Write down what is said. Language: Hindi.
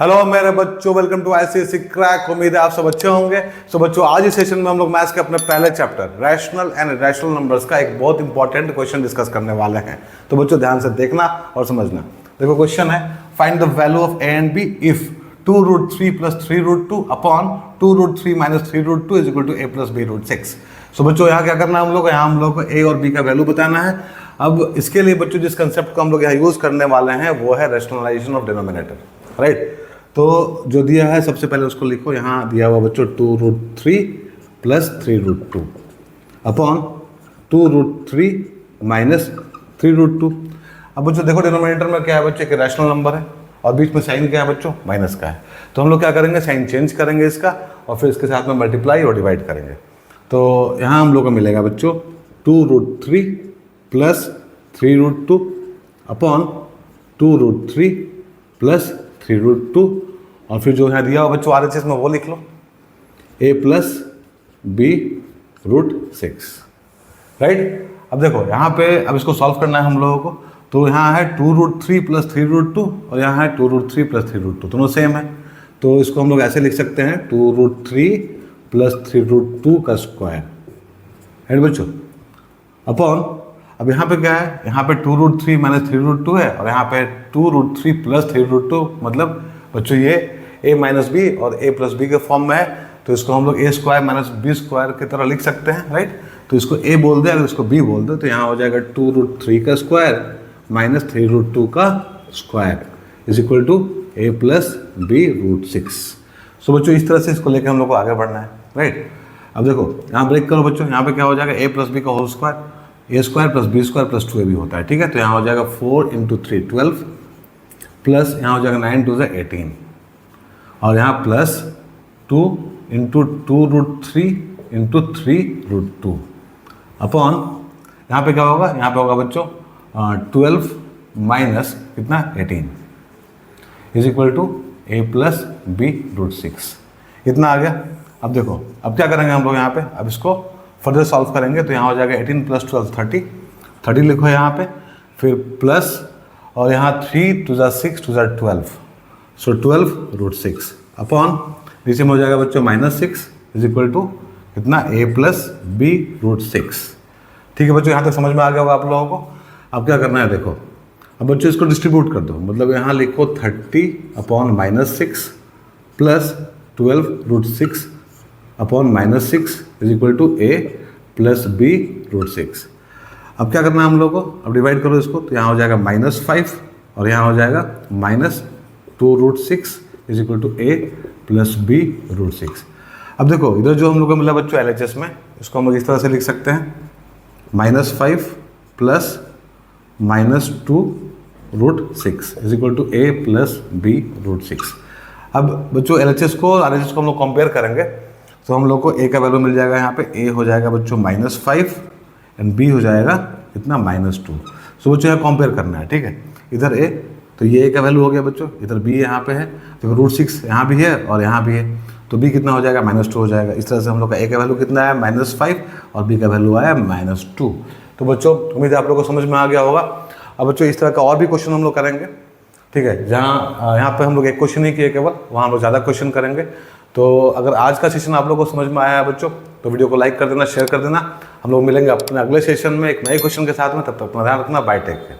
हेलो मेरे बच्चों, वेलकम टू आईसीएसई क्रैक। उम्मीद है आप सब अच्छे होंगे। सो बच्चों, आज इस सेशन में हम लोग मैथ्स के अपने पहले chapter rational and irrational numbers का एक बहुत इंपॉर्टेंट क्वेश्चन डिस्कस करने वाले हैं। तो बच्चों ध्यान से देखना और समझना। देखो क्वेश्चन है, find the value of A and B if 2√3 + 3√2 upon 2√3 - 3√2 is equal to a + b√6। So बच्चों यहाँ क्या करना है हम लोग को, यहाँ हम लोग को a और b का वैल्यू बताना है। अब इसके लिए बच्चों जिस कंसेप्ट को हम लोग यहाँ यूज करने वाले हैं वो है रैशनलाइजेशन ऑफ डिनोमिनेटर, राइट। तो जो दिया है सबसे पहले उसको लिखो। यहाँ दिया हुआ बच्चों 2√3 + 3√2 अपॉन 2√3 - 3√2। अब बच्चों देखो डिनोमिनेटर में क्या है बच्चों, एक रैशनल नंबर है और बीच में साइन क्या है बच्चों, माइनस का है। तो हम लोग क्या करेंगे, साइन चेंज करेंगे इसका और फिर इसके साथ में मल्टीप्लाई और डिवाइड करेंगे। तो यहाँ हम लोग को मिलेगा बच्चों 2√3 + 3√2 अपॉन 2√3 + 3√2 और फिर जो यहाँ दिया हुआ बच्चों RHS में वो लिख लो, a + b√6, राइट। अब देखो यहाँ पे अब इसको सॉल्व करना है हम लोगों को। तो यहाँ है 2√3 + 3√2 और यहाँ है 2√3 + 3√2, दोनों सेम है। तो इसको हम लोग ऐसे लिख सकते हैं 2√3 + 3√2 का स्क्वायर, राइट बच्चों, अपॉन अब यहाँ पे क्या है, यहाँ पे 2√3 - 3√2 है और यहाँ पे 2√3 + 3√2, मतलब बच्चों ये a - b और a + b के फॉर्म में है। तो इसको हम लोग a² - b² की तरह लिख सकते हैं, राइट। तो इसको a बोल दे, अगर इसको b बोल दे तो यहाँ हो जाएगा 2√3 का स्क्वायर - 3√2 का square is equal to a + b√6। So बच्चों इस तरह से इसको लेकर हम लोग को आगे बढ़ना है, राइट। अब देखो यहाँ ब्रेक करो बच्चों, यहाँ पे क्या हो जाएगा a + b का whole square, a² + b² + 2ab होता है, ठीक है। तो यहाँ हो जाएगा 4 × 3 12 प्लस यहाँ हो जाएगा 9 × 2 = 18 और यहाँ प्लस 2 × 2√3 × 3√2 अपॉन यहाँ पे क्या होगा, यहाँ पे होगा बच्चों 12 माइनस कितना 18 is equal to a + b√6। इतना आ गया। अब देखो अब क्या करेंगे हम लोग यहाँ पे, अब इसको फर्दर सॉल्व करेंगे। तो यहाँ हो जाएगा 18 + 12 30 लिखो यहाँ पे, फिर प्लस और यहाँ 3 × 2 = 6 × 2 = 12, सो 12√6 अपॉन नीचे में हो जाएगा बच्चों -6 इज इक्वल टू कितना a + b√6। ठीक है बच्चों, यहाँ तक समझ में आ गया होगा आप लोगों को। अब क्या करना है देखो, अब बच्चों इसको डिस्ट्रीब्यूट कर दो, मतलब यहाँ लिखो 30 upon -6 plus 12√6 upon -6 is equal to a + b√6। अब क्या करना है हम लोग को, अब डिवाइड करो इसको। तो यहाँ हो जाएगा -5 और यहाँ हो जाएगा -2√6 is equal to a + b√6। अब देखो इधर जो हम लोग को मिला बच्चों LHS में, इसको हम लोग इस तरह से लिख सकते हैं -5 plus -2√6 is equal to a + b√6। अब बच्चों LHS को और RHS को हम लोग कंपेयर करेंगे तो हम लोग को a का वैल्यू मिल जाएगा, यहाँ पे a हो जाएगा बच्चों -5 एंड b हो जाएगा कितना -2। सो बच्चों यहाँ कंपेयर करना है, ठीक है। इधर a तो ये a का वैल्यू हो गया बच्चों, इधर b यहाँ पे है, तो √6 यहाँ भी है और यहाँ भी है, तो b कितना हो जाएगा -2 हो जाएगा। इस तरह से हम लोग का a का वैल्यू कितना है -5 और b का वैल्यू आया -2। तो बच्चों उम्मीद है आप लोग को समझ में आ गया होगा। अब बच्चों इस तरह का और भी क्वेश्चन हम लोग करेंगे, ठीक है। जहाँ यहाँ पे हम लोग एक क्वेश्चन ही किए केवल, वहाँ हम लोग ज़्यादा क्वेश्चन करेंगे। तो अगर आज का सेशन आप लोगों को समझ में आया है बच्चों तो वीडियो को लाइक कर देना, शेयर कर देना। हम लोग मिलेंगे अपने अगले सेशन में एक नए क्वेश्चन के साथ में। तब तक अपना ध्यान रखना, बाय, टेक केयर।